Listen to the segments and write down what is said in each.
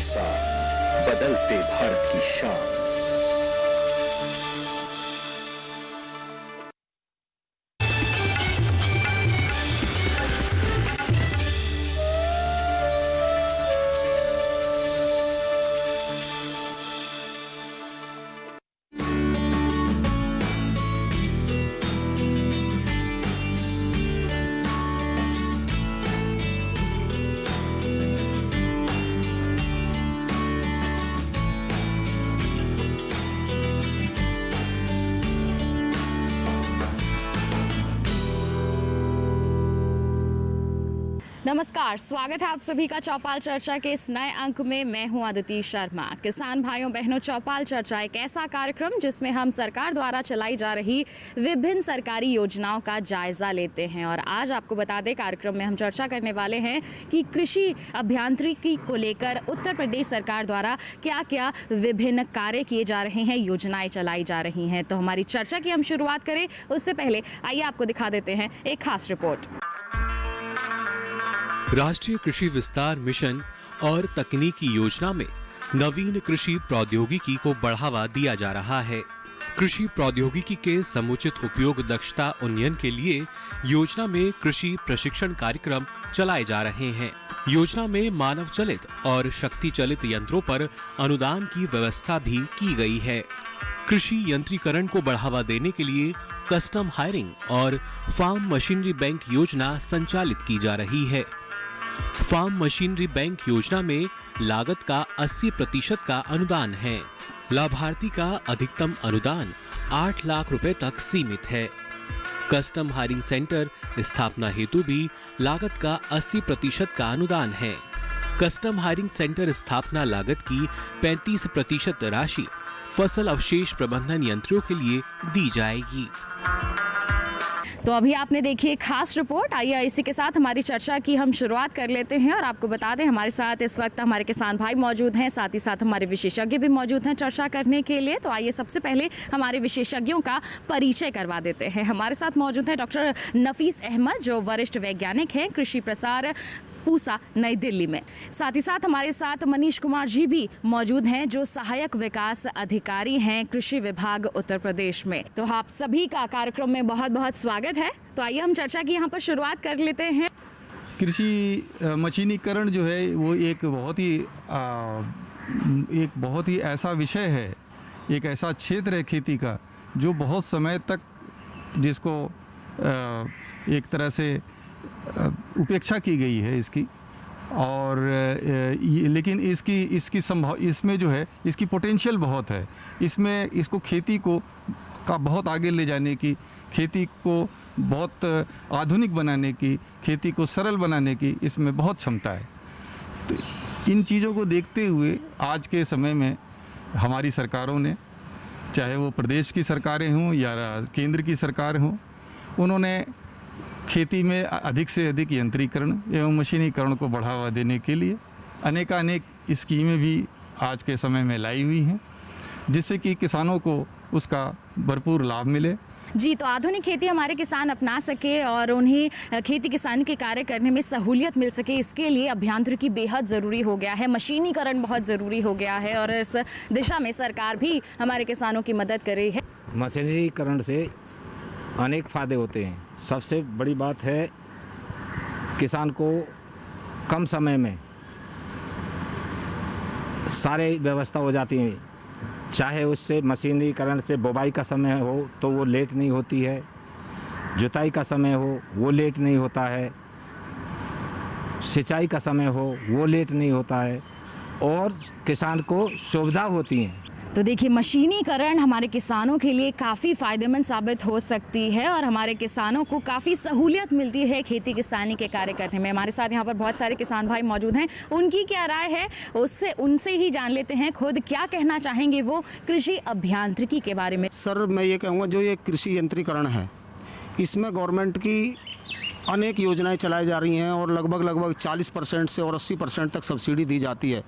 किसान, बदलते भारत की शान। नमस्कार, स्वागत है आप सभी का चौपाल चर्चा के इस नए अंक में। मैं हूं अदिति शर्मा। किसान भाइयों बहनों, चौपाल चर्चा एक ऐसा कार्यक्रम जिसमें हम सरकार द्वारा चलाई जा रही विभिन्न सरकारी योजनाओं का जायजा लेते हैं। और आज आपको बता दें, कार्यक्रम में हम चर्चा करने वाले हैं कि कृषि अभियांत्रिकी को लेकर उत्तर प्रदेश सरकार द्वारा क्या क्या विभिन्न कार्य किए जा रहे हैं, योजनाएं चलाई जा रही हैं। तो हमारी चर्चा की हम शुरुआत करें उससे पहले आइए आपको दिखा देते हैं एक खास रिपोर्ट। राष्ट्रीय कृषि विस्तार मिशन और तकनीकी योजना में नवीन कृषि प्रौद्योगिकी को बढ़ावा दिया जा रहा है। कृषि प्रौद्योगिकी के समुचित उपयोग दक्षता उन्नयन के लिए योजना में कृषि प्रशिक्षण कार्यक्रम चलाए जा रहे हैं। योजना में मानव चलित और शक्ति चलित यंत्रों पर अनुदान की व्यवस्था भी की गई है। कृषि यंत्रीकरण को बढ़ावा देने के लिए कस्टम हायरिंग और फार्म मशीनरी बैंक योजना संचालित की जा रही है। फार्म मशीनरी बैंक योजना में लागत का 80% का अनुदान है। लाभार्थी का अधिकतम अनुदान 8 लाख रुपए तक सीमित है। कस्टम हायरिंग सेंटर स्थापना हेतु भी लागत का 80% का अनुदान है। कस्टम हायरिंग सेंटर स्थापना लागत की 35% राशि फसल अवशेष प्रबंधन यंत्रों के लिए दी जाएगी। तो अभी आपने देखी एक खास रिपोर्ट। आइए इसी के साथ हमारी चर्चा की हम शुरुआत कर लेते हैं और आपको बता दें, हमारे साथ इस वक्त हमारे किसान भाई मौजूद हैं, साथ ही साथ हमारे विशेषज्ञ भी मौजूद हैं चर्चा करने के लिए। तो आइए सबसे पहले हमारे विशेषज्ञों का परिचय करवा देते हैं। हमारे साथ मौजूद हैं डॉक्टर नफीस अहमद, जो वरिष्ठ वैज्ञानिक हैं कृषि प्रसार पूसा, नई दिल्ली में। साथ ही साथ हमारे साथ मनीष कुमार जी भी मौजूद हैं, जो सहायक विकास अधिकारी हैं कृषि विभाग उत्तर प्रदेश में। तो आप सभी का कार्यक्रम में बहुत बहुत स्वागत है। तो आइए हम चर्चा की यहाँ पर शुरुआत कर लेते हैं। कृषि मशीनीकरण जो है वो एक बहुत ही ऐसा विषय है, एक ऐसा क्षेत्र है खेती का जो बहुत समय तक जिसको एक तरह से उपेक्षा की गई है इसकी। और लेकिन इसमें जो है इसकी पोटेंशियल बहुत है। इसमें इसको खेती को बहुत आगे ले जाने की, खेती को बहुत आधुनिक बनाने की, खेती को सरल बनाने की इसमें बहुत क्षमता है। तो इन चीज़ों को देखते हुए आज के समय में हमारी सरकारों ने, चाहे वो प्रदेश की सरकारें हों या केंद्र की सरकार हों, उन्होंने खेती में अधिक से अधिक यंत्रीकरण एवं मशीनीकरण को बढ़ावा देने के लिए अनेकानेक स्कीमें भी आज के समय में लाई हुई हैं, जिससे कि किसानों को उसका भरपूर लाभ मिले। जी, तो आधुनिक खेती हमारे किसान अपना सके और उन्हें खेती किसानी के कार्य करने में सहूलियत मिल सके, इसके लिए अभियांत्रिकी बेहद ज़रूरी हो गया है, मशीनीकरण बहुत ज़रूरी हो गया है और इस दिशा में सरकार भी हमारे किसानों की मदद कर रही है। मशीनीकरण से अनेक फ़ायदे होते हैं। सबसे बड़ी बात है किसान को कम समय में सारे व्यवस्था हो जाती है। चाहे उससे मशीनीकरण से बुवाई का समय हो तो वो लेट नहीं होती है, जुताई का समय हो वो लेट नहीं होता है, सिंचाई का समय हो वो लेट नहीं होता है और किसान को सुविधा होती है। तो देखिए, मशीनीकरण हमारे किसानों के लिए काफ़ी फ़ायदेमंद साबित हो सकती है और हमारे किसानों को काफ़ी सहूलियत मिलती है खेती किसानी के कार्य करने में। हमारे साथ यहाँ पर बहुत सारे किसान भाई मौजूद हैं, उनकी क्या राय है उनसे ही जान लेते हैं खुद क्या कहना चाहेंगे वो कृषि अभियांत्रिकी के बारे में। सर, मैं ये कहूँगा जो ये कृषि यंत्रीकरण है इसमें गवर्नमेंट की अनेक योजनाएँ चलाई जा रही हैं और लगभग 40% से और 80% तक सब्सिडी दी जाती है।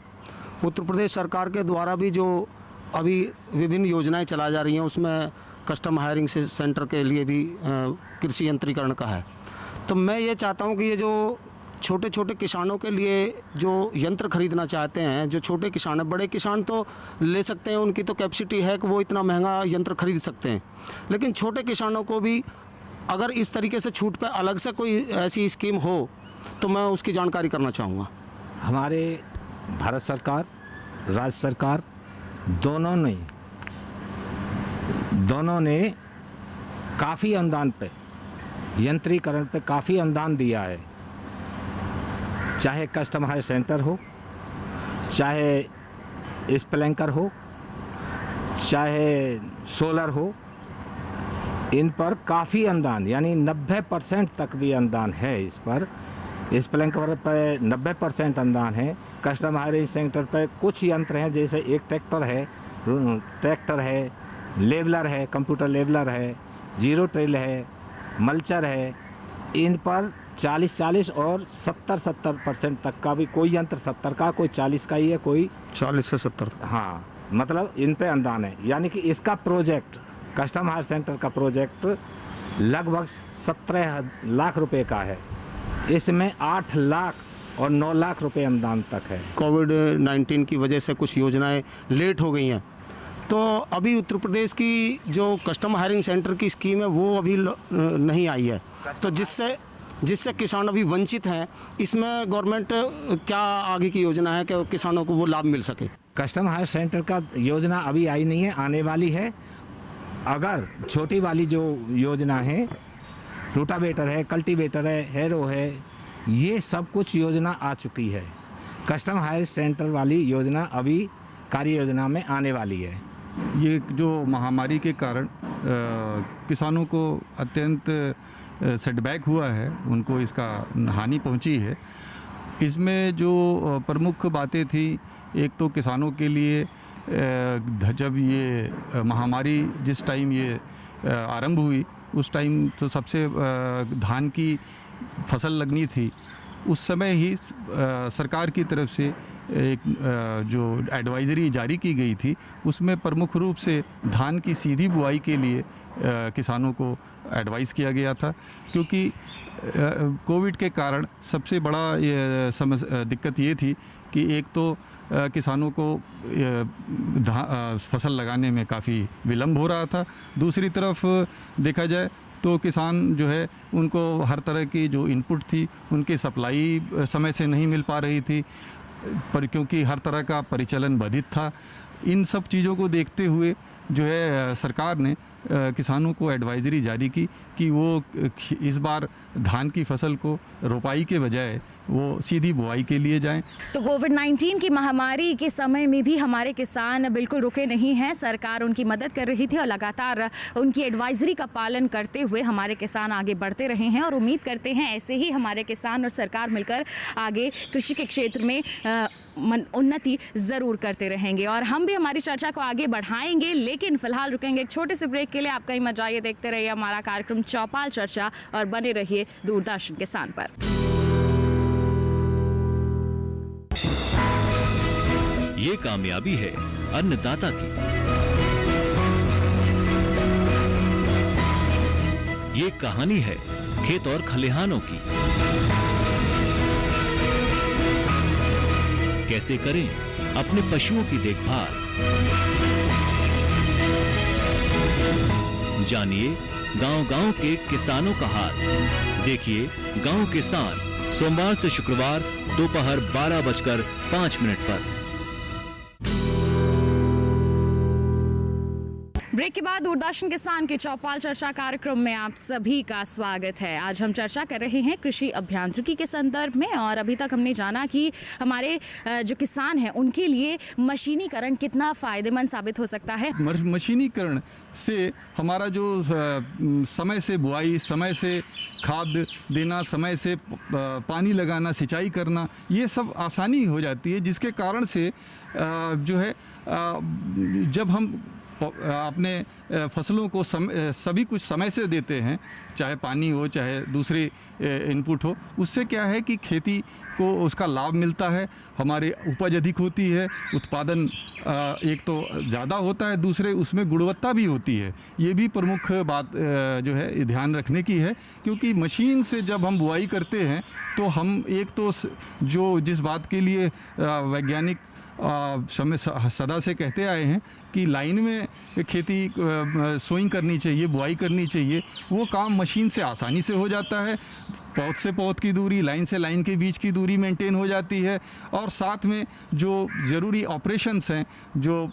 उत्तर प्रदेश सरकार के द्वारा भी जो अभी विभिन्न योजनाएं चलाई जा रही हैं उसमें कस्टम हायरिंग से सेंटर के लिए भी कृषि यंत्रीकरण का है। तो मैं ये चाहता हूं कि ये जो छोटे छोटे किसानों के लिए जो यंत्र खरीदना चाहते हैं, जो छोटे किसान हैं, बड़े किसान तो ले सकते हैं, उनकी तो कैपेसिटी है कि वो इतना महंगा यंत्र खरीद सकते हैं, लेकिन छोटे किसानों को भी अगर इस तरीके से छूट पे अलग से कोई ऐसी स्कीम हो तो मैं उसकी जानकारी करना चाहूँगा। हमारे भारत सरकार, राज्य सरकार दोनों ने काफ़ी अनुदान पे, यंत्रीकरण पे काफ़ी अनुदान दिया है। चाहे कस्टम हायर सेंटर हो, चाहे स्प्लैंकर हो, चाहे सोलर हो, इन पर काफ़ी अनुदान, यानी 90% तक भी अनुदान है। इस पर स्प्लैंकर पर 90% अनुदान है। कस्टम हायरिंग सेंटर पर कुछ यंत्र हैं, जैसे एक ट्रैक्टर है, लेवलर है, कंप्यूटर लेवलर है, जीरो टिल है, मल्चर है। इन पर 40-40 और 70% तक का भी, कोई यंत्र 70 का, कोई 40 का ही है, कोई 40 से 70 तक। हाँ, मतलब इन पे अनुदान है। यानी कि इसका प्रोजेक्ट, कस्टम हायर सेंटर का प्रोजेक्ट लगभग 17 लाख रुपए का है। इसमें 8 लाख और 9 लाख रुपए अनुदान तक है। कोविड-19 की वजह से कुछ योजनाएं लेट हो गई हैं, तो अभी उत्तर प्रदेश की जो कस्टम हायरिंग सेंटर की स्कीम है वो अभी नहीं आई है, तो जिससे किसान अभी वंचित हैं। इसमें गवर्नमेंट क्या आगे की योजना है कि किसानों को वो लाभ मिल सके? कस्टम हायर सेंटर का योजना अभी आई नहीं है, आने वाली है। अगर छोटी वाली जो योजना है, रोटावेटर है, कल्टीवेटर है, हैरो है, ये सब कुछ योजना आ चुकी है। कस्टम हायर सेंटर वाली योजना अभी कार्य योजना में आने वाली है। ये जो महामारी के कारण किसानों को अत्यंत सेटबैक हुआ है, उनको इसका हानि पहुंची है। इसमें जो प्रमुख बातें थी, एक तो किसानों के लिए जब ये महामारी जिस टाइम ये आरंभ हुई, उस टाइम तो सबसे धान की फसल लगनी थी। उस समय ही सरकार की तरफ से एक जो एडवाइज़री जारी की गई थी, उसमें प्रमुख रूप से धान की सीधी बुआई के लिए किसानों को एडवाइस किया गया था, क्योंकि कोविड के कारण सबसे बड़ा दिक्कत ये थी कि एक तो किसानों को फसल लगाने में काफ़ी विलम्ब हो रहा था, दूसरी तरफ देखा जाए तो किसान जो है उनको हर तरह की जो इनपुट थी उनकी सप्लाई समय से नहीं मिल पा रही थी, पर क्योंकि हर तरह का परिचालन बाधित था। इन सब चीज़ों को देखते हुए जो है सरकार ने किसानों को एडवाइजरी जारी की कि वो इस बार धान की फसल को रोपाई के बजाय वो सीधी बुआई के लिए जाएं। तो कोविड-19 की महामारी के समय में भी हमारे किसान बिल्कुल रुके नहीं हैं। सरकार उनकी मदद कर रही थी और लगातार उनकी एडवाइजरी का पालन करते हुए हमारे किसान आगे बढ़ते रहे हैं, और उम्मीद करते हैं ऐसे ही हमारे किसान और सरकार मिलकर आगे कृषि के क्षेत्र में उन्नति ज़रूर करते रहेंगे। और हम भी हमारी चर्चा को आगे बढ़ाएंगे, लेकिन फिलहाल रुकेंगे एक छोटे से ब्रेक के लिए। आप कहीं मत जाइए, देखते रहिए हमारा कार्यक्रम चौपाल चर्चा और बने रहिए दूरदर्शन किसान पर। ये कामयाबी है अन्नदाता की, ये कहानी है खेत और खलिहानों की। कैसे करें अपने पशुओं की देखभाल, जानिए गांव-गांव के किसानों का हाल। देखिए गांव किसान सोमवार से शुक्रवार दोपहर 12:05 पर। ब्रेक के बाद दूरदर्शन किसान के चौपाल चर्चा कार्यक्रम में आप सभी का स्वागत है। आज हम चर्चा कर रहे हैं कृषि अभियांत्रिकी के संदर्भ में, और अभी तक हमने जाना कि हमारे जो किसान हैं उनके लिए मशीनीकरण कितना फ़ायदेमंद साबित हो सकता है। मशीनीकरण से हमारा जो समय से बुआई, समय से खाद देना, समय से पानी लगाना, सिंचाई करना, ये सब आसानी हो जाती है, जिसके कारण से जो है जब हम अपने फसलों को सभी कुछ समय से देते हैं, चाहे पानी हो चाहे दूसरे इनपुट हो, उससे क्या है कि खेती को उसका लाभ मिलता है, हमारे उपज अधिक होती है, उत्पादन एक तो ज़्यादा होता है, दूसरे उसमें गुणवत्ता भी होती है। ये भी प्रमुख बात जो है ध्यान रखने की है, क्योंकि मशीन से जब हम बुआई करते हैं तो हम एक तो जो जिस बात के लिए वैज्ञानिक समय सदा से कहते आए हैं कि लाइन में खेती सोइंग करनी चाहिए, बुआई करनी चाहिए, वो काम मशीन से आसानी से हो जाता है। पौध से पौध की दूरी, लाइन से लाइन के बीच की दूरी मेंटेन हो जाती है, और साथ में जो ज़रूरी ऑपरेशंस हैं, जो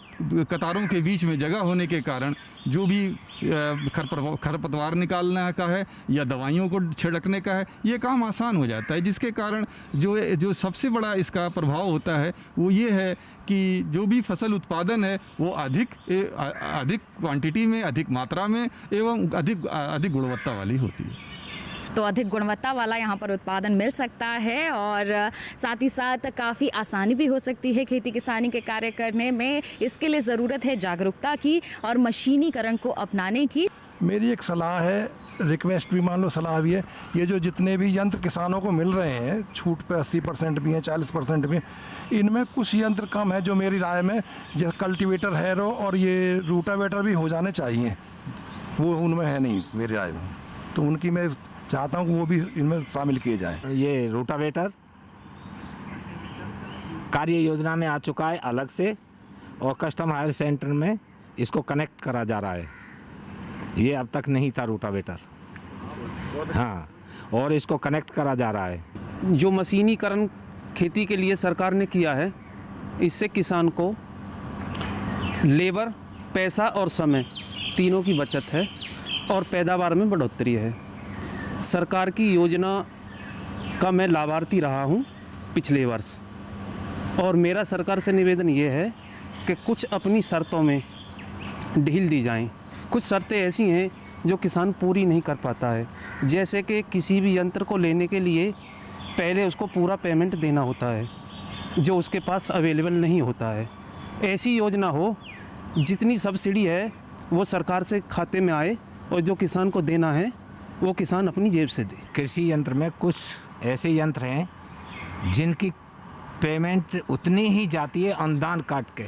कतारों के बीच में जगह होने के कारण जो भी खरपतवार निकालना का है या दवाइयों को छिड़कने का है, ये काम आसान हो जाता है, जिसके कारण जो सबसे बड़ा इसका प्रभाव होता है वो ये है कि जो भी फसल उत्पादन है वो अधिक क्वांटिटी में, अधिक मात्रा में एवं अधिक गुणवत्ता वाली होती है। तो अधिक गुणवत्ता वाला यहाँ पर उत्पादन मिल सकता है, और साथ ही साथ काफ़ी आसानी भी हो सकती है खेती किसानी के कार्य करने में। इसके लिए ज़रूरत है जागरूकता की और मशीनीकरण को अपनाने की। मेरी एक सलाह है, रिक्वेस्ट भी मान लो, सलाह भी है, ये जो जितने भी यंत्र किसानों को मिल रहे हैं, छूट पे 80% भी हैं, 40% भी हैं, इनमें कुछ यंत्र कम है जो मेरी राय में, जैसे कल्टीवेटर, हैरो और ये रूटावेटर भी हो जाने चाहिए, वो उनमें है नहीं मेरी राय में, तो उनकी मैं चाहता हूँ कि वो भी इनमें शामिल किए जाएं। ये रूटावेटर कार्य योजना में आ चुका है अलग से, और कस्टम हायर सेंटर में इसको कनेक्ट करा जा रहा है। ये अब तक नहीं था रूटावेटर, हाँ, और इसको कनेक्ट करा जा रहा है। जो मशीनीकरण खेती के लिए सरकार ने किया है, इससे किसान को लेबर, पैसा और समय तीनों की बचत है और पैदावार में बढ़ोतरी है। सरकार की योजना का मैं लाभार्थी रहा हूँ पिछले वर्ष, और मेरा सरकार से निवेदन ये है कि कुछ अपनी शर्तों में ढील दी जाएं। कुछ शर्तें ऐसी हैं जो किसान पूरी नहीं कर पाता है, जैसे कि किसी भी यंत्र को लेने के लिए पहले उसको पूरा पेमेंट देना होता है, जो उसके पास अवेलेबल नहीं होता है। ऐसी योजना हो जितनी सब्सिडी है वो सरकार से खाते में आए, और जो किसान को देना है वो किसान अपनी जेब से दे। कृषि यंत्र में कुछ ऐसे यंत्र हैं जिनकी पेमेंट उतनी ही जाती है अनुदान काट के।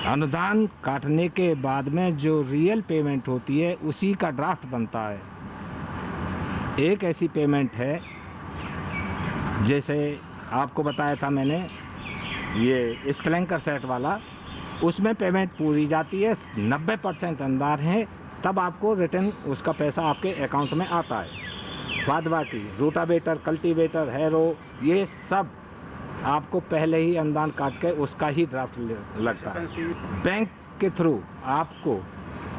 अनुदान काटने के बाद में जो रियल पेमेंट होती है उसी का ड्राफ्ट बनता है। एक ऐसी पेमेंट है, जैसे आपको बताया था मैंने, ये स्प्लैंकर सेट वाला, उसमें पेमेंट पूरी जाती है, 90% अनुदान है, तब आपको रिटर्न उसका पैसा आपके अकाउंट में आता है। बाद बाकी रूटावेटर, कल्टीवेटर, हैरो, ये सब आपको पहले ही अनुदान काट के उसका ही ड्राफ्ट लगता है। बैंक के थ्रू आपको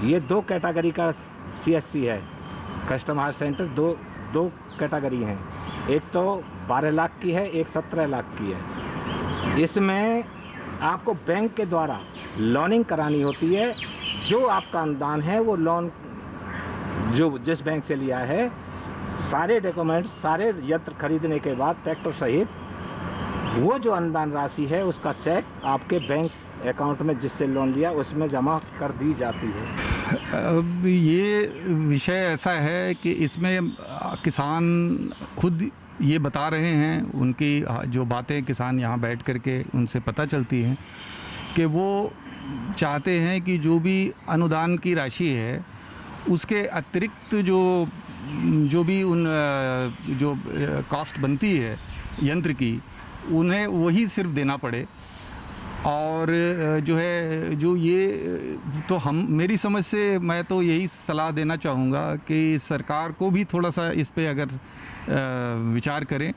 ये 2 कैटेगरी का CSC है, कस्टम हायर सेंटर, दो कैटेगरी हैं, एक तो 12 लाख की है, एक 17 लाख की है। इसमें आपको बैंक के द्वारा लोनिंग करानी होती है। जो आपका अनुदान है वो लोन जो जिस बैंक से लिया है, सारे डॉक्यूमेंट्स, सारे यंत्र खरीदने के बाद ट्रैक्टर सहित वो जो अनुदान राशि है उसका चेक आपके बैंक अकाउंट में जिससे लोन लिया उसमें जमा कर दी जाती है। अब ये विषय ऐसा है कि इसमें किसान खुद ये बता रहे हैं, उनकी जो बातें किसान यहाँ बैठ करके उनसे पता चलती हैं कि वो चाहते हैं कि जो भी अनुदान की राशि है उसके अतिरिक्त जो भी उन जो कॉस्ट बनती है यंत्र की, उन्हें वही सिर्फ देना पड़े। और जो है जो ये तो हम मेरी समझ से मैं तो यही सलाह देना चाहूँगा कि सरकार को भी थोड़ा सा इस पे अगर विचार करें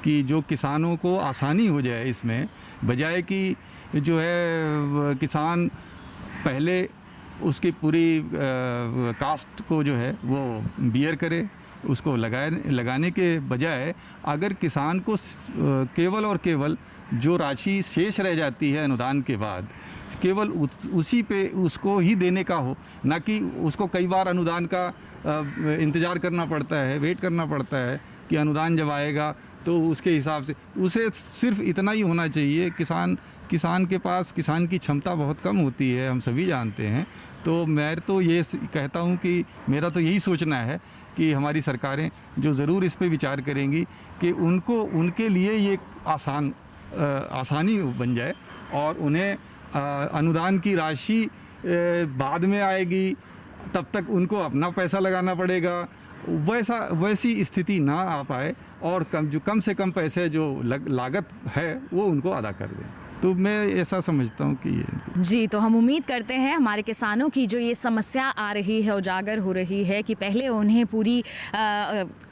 कि जो किसानों को आसानी हो जाए इसमें, बजाय कि जो है किसान पहले उसकी पूरी कास्ट को जो है वो बियर करे, उसको लगाने के बजाय अगर किसान को केवल और केवल जो राशि शेष रह जाती है अनुदान के बाद, केवल उसी पे उसको ही देने का हो, ना कि उसको कई बार अनुदान का इंतज़ार करना पड़ता है, वेट करना पड़ता है, कि अनुदान जब आएगा तो उसके हिसाब से उसे सिर्फ इतना ही होना चाहिए। किसान के पास किसान की क्षमता बहुत कम होती है, हम सभी जानते हैं। तो मैं तो ये कहता हूँ कि मेरा तो यही सोचना है कि हमारी सरकारें जो ज़रूर इस पे विचार करेंगी कि उनके लिए ये आसानी बन जाए और उन्हें अनुदान की राशि बाद में आएगी, तब तक उनको अपना पैसा लगाना पड़ेगा। वैसी स्थिति ना आ पाए और कम से कम पैसे जो लागत है वो उनको अदा कर दें। तो मैं ऐसा समझता हूँ कि ये जी, तो हम उम्मीद करते हैं हमारे किसानों की जो ये समस्या आ रही है, उजागर हो रही है कि पहले उन्हें पूरी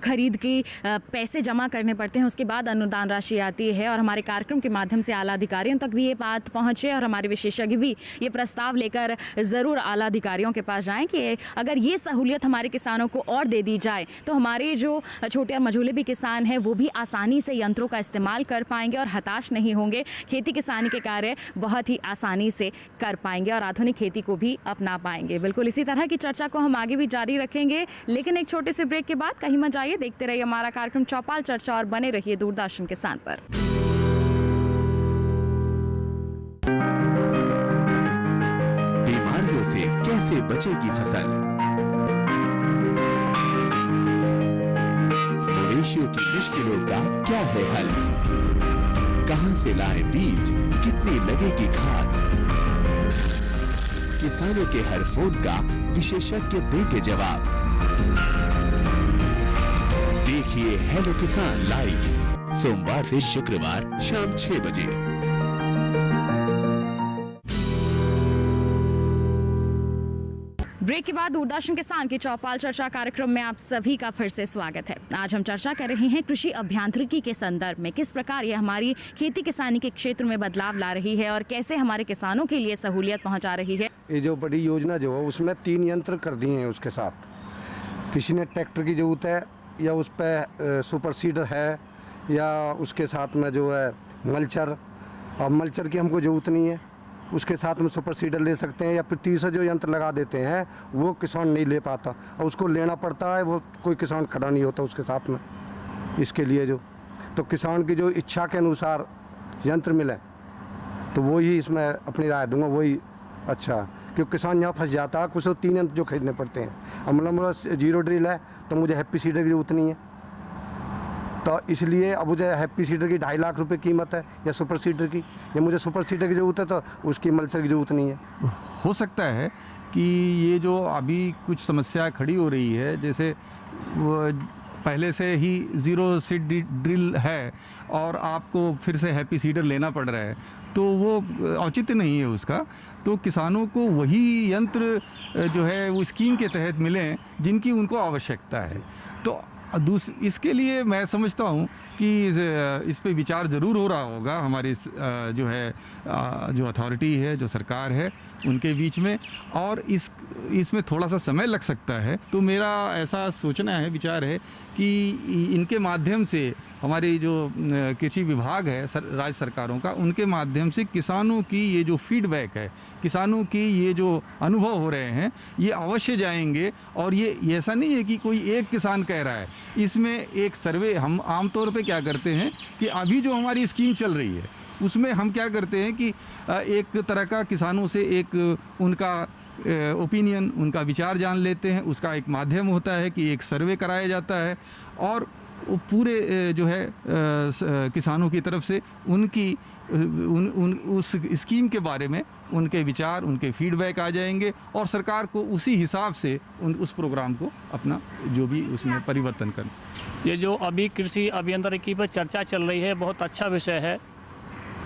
खरीद की पैसे जमा करने पड़ते हैं, उसके बाद अनुदान राशि आती है। और हमारे कार्यक्रम के माध्यम से आला अधिकारियों तक भी ये बात पहुँचे और हमारे विशेषज्ञ भी ये प्रस्ताव लेकर ज़रूर आला अधिकारियों के पास जाएँ कि अगर ये सहूलियत हमारे किसानों को और दे दी जाए तो हमारे जो छोटे और मझोले भी किसान हैं वो भी आसानी से यंत्रों का इस्तेमाल कर पाएंगे और हताश नहीं होंगे, खेती किसानी के कार्य बहुत ही आसानी से कर पाएंगे और आधुनिक खेती को भी अपना पाएंगे। बिल्कुल इसी तरह की चर्चा को हम आगे भी जारी रखेंगे, लेकिन एक छोटे से ब्रेक के बाद कहीं मत जाइए, देखते रहिए हमारा कार्यक्रम चौपाल चर्चा और बने रहिए दूरदर्शन किसान पर। बीमारियों से कैसे बचेगी फसल, मवेशियों की मुश्किलों का क्या है हल, कहां से लाए बीज, कितनी लगेगी खाद, किसानों के हर फोन का विशेषज्ञ देंगे जवाब। देखिए हेलो किसान लाइव सोमवार से शुक्रवार शाम 6 बजे। ब्रेक के बाद दूरदर्शन किसान की चौपाल चर्चा कार्यक्रम में आप सभी का फिर से स्वागत है। आज हम चर्चा कर रहे हैं कृषि अभियांत्रिकी के संदर्भ में, किस प्रकार ये हमारी खेती किसानी के क्षेत्र में बदलाव ला रही है और कैसे हमारे किसानों के लिए सहूलियत पहुंचा रही है। ये जो बड़ी योजना जो है उसमें 3 यंत्र कर दिए हैं उसके साथ। किसी ने ट्रैक्टर की ज़रूरत है या उस पर सुपर सीडर है या उसके साथ में जो है मल्चर, और मल्चर की हमको ज़रूरत नहीं है, उसके साथ में सुपर सीडर ले सकते हैं। या फिर तीसरा जो यंत्र लगा देते हैं वो किसान नहीं ले पाता और उसको लेना पड़ता है, वो कोई किसान खड़ा नहीं होता उसके साथ में। इसके लिए जो तो किसान की जो इच्छा के अनुसार यंत्र मिले तो वो ही इसमें अपनी राय दूंगा, वही अच्छा। क्योंकि किसान यहाँ फंस जाता है, कुछ 3 यंत्र जो खरीदने पड़ते हैं। अब मतलब 0 ड्रिल है तो मुझे हैप्पी सीडर की जरूरत नहीं है, तो इसलिए अब मुझे हैप्पी सीडर की 2.5 लाख रुपए कीमत है या सुपर सीडर की, या मुझे सुपर सीडर की ज़रूरत है तो उसकी मल्चर की ज़रूरत नहीं है। हो सकता है कि ये जो अभी कुछ समस्या खड़ी हो रही है, जैसे वो पहले से ही 0 सीड ड्रिल है और आपको फिर से हैप्पी सीडर लेना पड़ रहा है, तो वो औचित्य नहीं है उसका। तो किसानों को वही यंत्र जो है वो स्कीम के तहत मिलें जिनकी उनको आवश्यकता है। तो इसके लिए मैं समझता हूँ कि इस पे विचार ज़रूर हो रहा होगा हमारी जो है जो अथॉरिटी है, जो सरकार है, उनके बीच में, और इसमें थोड़ा सा समय लग सकता है। तो मेरा ऐसा सोचना है, विचार है कि इनके माध्यम से हमारी जो कृषि विभाग है राज्य सरकारों का, उनके माध्यम से किसानों की ये जो फीडबैक है, किसानों की ये जो अनुभव हो रहे हैं, ये अवश्य जाएंगे। और ये ऐसा नहीं है कि कोई एक किसान कह रहा है, इसमें एक सर्वे हम आमतौर पे क्या करते हैं कि अभी जो हमारी स्कीम चल रही है उसमें हम क्या करते हैं कि एक तरह का किसानों से एक उनका ओपिनियन, उनका विचार जान लेते हैं। उसका एक माध्यम होता है कि एक सर्वे कराया जाता है और पूरे जो है किसानों की तरफ से उनकी उस स्कीम के बारे में उनके विचार, उनके फीडबैक आ जाएंगे और सरकार को उसी हिसाब से उस प्रोग्राम को अपना जो भी उसमें परिवर्तन करना। ये जो अभी कृषि अभियांत्रिकी पर चर्चा चल रही है, बहुत अच्छा विषय है।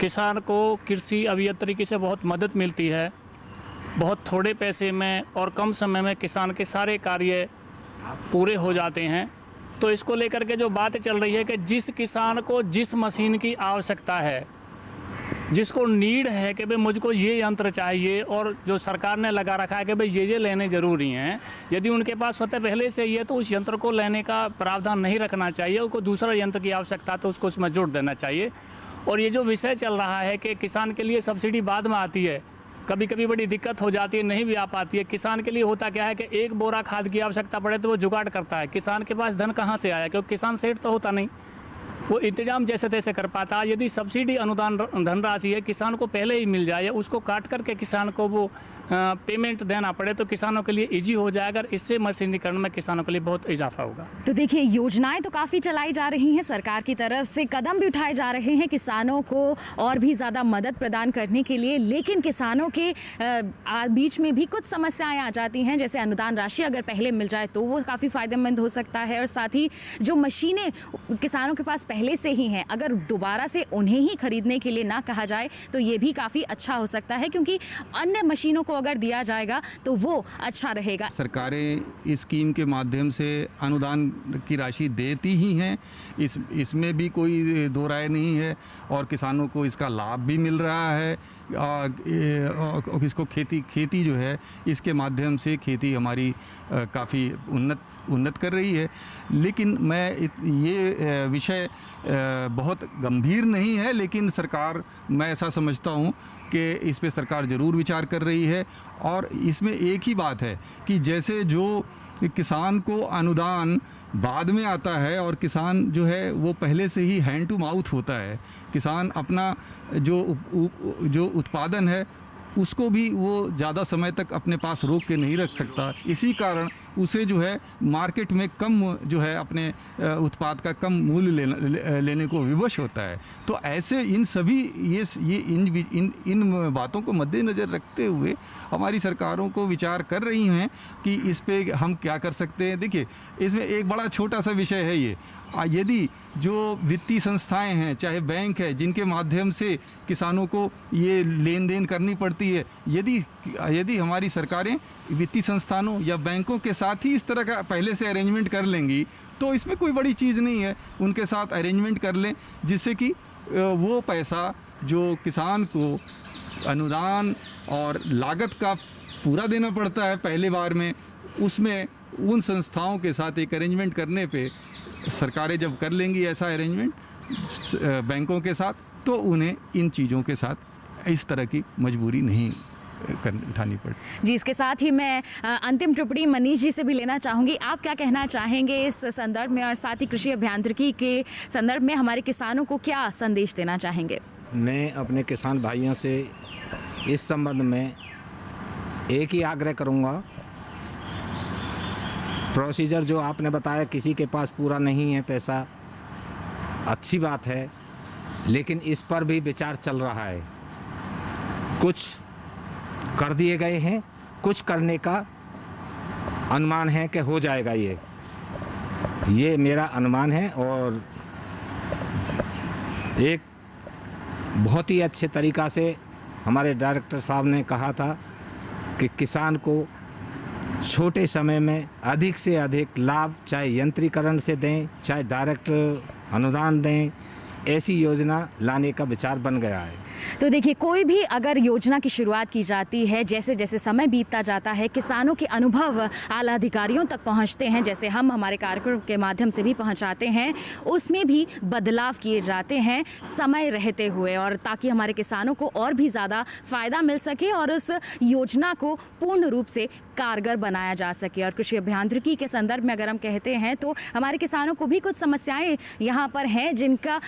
किसान को कृषि अभियांत्रिकी से बहुत मदद मिलती है। बहुत थोड़े पैसे में और कम समय में किसान के सारे कार्य पूरे हो जाते हैं। तो इसको लेकर के जो बात चल रही है कि जिस किसान को जिस मशीन की आवश्यकता है, जिसको नीड है कि भाई मुझको ये यंत्र चाहिए और जो सरकार ने लगा रखा है कि भाई ये लेने ज़रूरी हैं, यदि उनके पास होता है पहले से ये, तो उस यंत्र को लेने का प्रावधान नहीं रखना चाहिए। उसको दूसरा यंत्र की आवश्यकता तो उसको उसमें जोड़ देना चाहिए। और ये जो विषय चल रहा है कि किसान के लिए सब्सिडी बाद में आती है, कभी कभी बड़ी दिक्कत हो जाती है, नहीं भी आ पाती है। किसान के लिए होता क्या है कि एक बोरा खाद की आवश्यकता पड़े तो वो जुगाड़ करता है। किसान के पास धन कहाँ से आया, क्योंकि किसान सेठ तो होता नहीं, वो इंतजाम जैसे तैसे कर पाता। यदि सब्सिडी अनुदान धनराशि है किसान को पहले ही मिल जाए, या उसको काट करके किसान को वो पेमेंट देना पड़े, तो किसानों के लिए इजी हो जाएगा। इससे मशीनीकरण में किसानों के लिए बहुत इजाफा होगा। तो देखिए, योजनाएं तो काफ़ी चलाई जा रही हैं, सरकार की तरफ से कदम भी उठाए जा रहे हैं किसानों को और भी ज़्यादा मदद प्रदान करने के लिए, लेकिन किसानों के बीच में भी कुछ समस्याएं आ जाती हैं। जैसे अनुदान राशि अगर पहले मिल जाए तो वो काफ़ी फ़ायदेमंद हो सकता है, और साथ ही जो मशीनें किसानों के पास पहले से ही हैं, अगर दोबारा से उन्हें ही खरीदने के लिए ना कहा जाए तो ये भी काफ़ी अच्छा हो सकता है, क्योंकि अन्य मशीनों को अगर दिया जाएगा तो वो अच्छा रहेगा। सरकारें इस स्कीम के माध्यम से अनुदान की राशि देती ही हैं, इसमें भी कोई दो राय नहीं है, और किसानों को इसका लाभ भी मिल रहा है। इसको खेती जो है, इसके माध्यम से खेती हमारी काफ़ी उन्नत कर रही है। लेकिन ये विषय बहुत गंभीर नहीं है, लेकिन सरकार, मैं ऐसा समझता हूँ कि इस पे सरकार ज़रूर विचार कर रही है। और इसमें एक ही बात है कि जैसे जो किसान को अनुदान बाद में आता है, और किसान जो है वो पहले से ही हैंड टू माउथ होता है, किसान अपना जो उत्पादन है उसको भी वो ज़्यादा समय तक अपने पास रोक के नहीं रख सकता। इसी कारण उसे जो है मार्केट में कम जो है अपने उत्पाद का कम मूल्य लेने को विवश होता है। तो ऐसे इन सभी इन बातों को मद्देनज़र रखते हुए हमारी सरकारों को विचार कर रही हैं कि इस पे हम क्या कर सकते हैं। देखिए, इसमें एक बड़ा छोटा सा विषय है ये, यदि जो वित्तीय संस्थाएं हैं, चाहे बैंक है, जिनके माध्यम से किसानों को ये लेन देन करनी पड़ती है, यदि हमारी सरकारें वित्तीय संस्थानों या बैंकों के साथ ही इस तरह का पहले से अरेंजमेंट कर लेंगी तो इसमें कोई बड़ी चीज़ नहीं है। उनके साथ अरेंजमेंट कर लें जिससे कि वो पैसा जो किसान को अनुदान और लागत का पूरा देना पड़ता है पहले बार में, उसमें उन संस्थाओं के साथ एक अरेंजमेंट करने पे सरकारें जब कर लेंगी ऐसा अरेंजमेंट बैंकों के साथ, तो उन्हें इन चीज़ों के साथ इस तरह की मजबूरी नहीं उठानी पड़े। जी, इसके साथ ही मैं अंतिम टिप्पणी मनीष जी से भी लेना चाहूँगी। आप क्या कहना चाहेंगे इस संदर्भ में, और साथ ही कृषि अभियांत्रिकी के संदर्भ में हमारे किसानों को क्या संदेश देना चाहेंगे? मैं अपने किसान भाइयों से इस संबंध में एक ही आग्रह करूँगा, प्रोसीजर जो आपने बताया किसी के पास पूरा नहीं है पैसा, अच्छी बात है, लेकिन इस पर भी विचार चल रहा है। कुछ कर दिए गए हैं, कुछ करने का अनुमान है कि हो जाएगा, ये मेरा अनुमान है। और एक बहुत ही अच्छे तरीक़ा से हमारे डायरेक्टर साहब ने कहा था कि किसान को छोटे समय में अधिक से अधिक लाभ, चाहे यंत्रीकरण से दें, चाहे डायरेक्ट अनुदान दें, ऐसी योजना लाने का विचार बन गया है। तो देखिए, कोई भी अगर योजना की शुरुआत की जाती है, जैसे जैसे समय बीतता जाता है, किसानों के अनुभव आला अधिकारियों तक पहुंचते हैं, जैसे हम हमारे कार्यक्रम के माध्यम से भी पहुंचाते हैं, उसमें भी बदलाव किए जाते हैं समय रहते हुए, और ताकि हमारे किसानों को और भी ज़्यादा फ़ायदा मिल सके और उस योजना को पूर्ण रूप से कारगर बनाया जा सके। और कृषि अभियांत्रिकी के संदर्भ में अगर हम कहते हैं तो हमारे किसानों को भी कुछ समस्याएं यहाँ पर हैं जिनका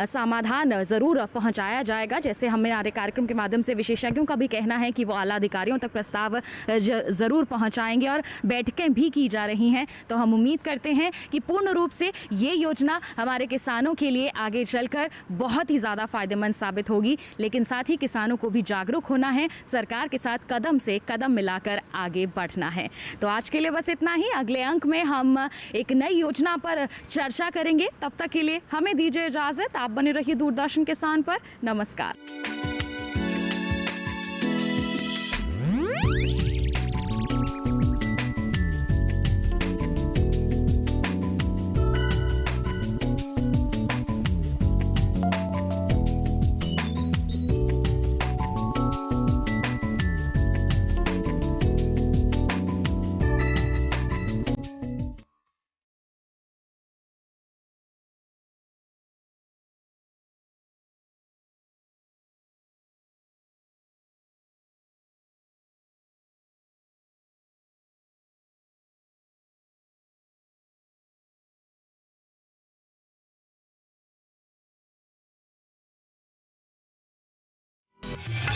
समाधान ज़रूर पहुँचाया जाएगा। जैसे हमारे कार्यक्रम के माध्यम से विशेषज्ञों का भी कहना है कि वो आला अधिकारियों तक प्रस्ताव ज़रूर पहुँचाएंगे, और बैठकें भी की जा रही हैं। तो हम उम्मीद करते हैं कि पूर्ण रूप से ये योजना हमारे किसानों के लिए आगे चलकर बहुत ही ज़्यादा फ़ायदेमंद साबित होगी। लेकिन साथ ही किसानों को भी जागरूक होना है, सरकार के साथ कदम से कदम मिलाकर आगे बढ़ना है। तो आज के लिए बस इतना ही। अगले अंक में हम एक नई योजना पर चर्चा करेंगे। तब तक के लिए हमें दीजिए इजाज़त। आप बने रहिए दूरदर्शन किसान पर। नमस्कार। है।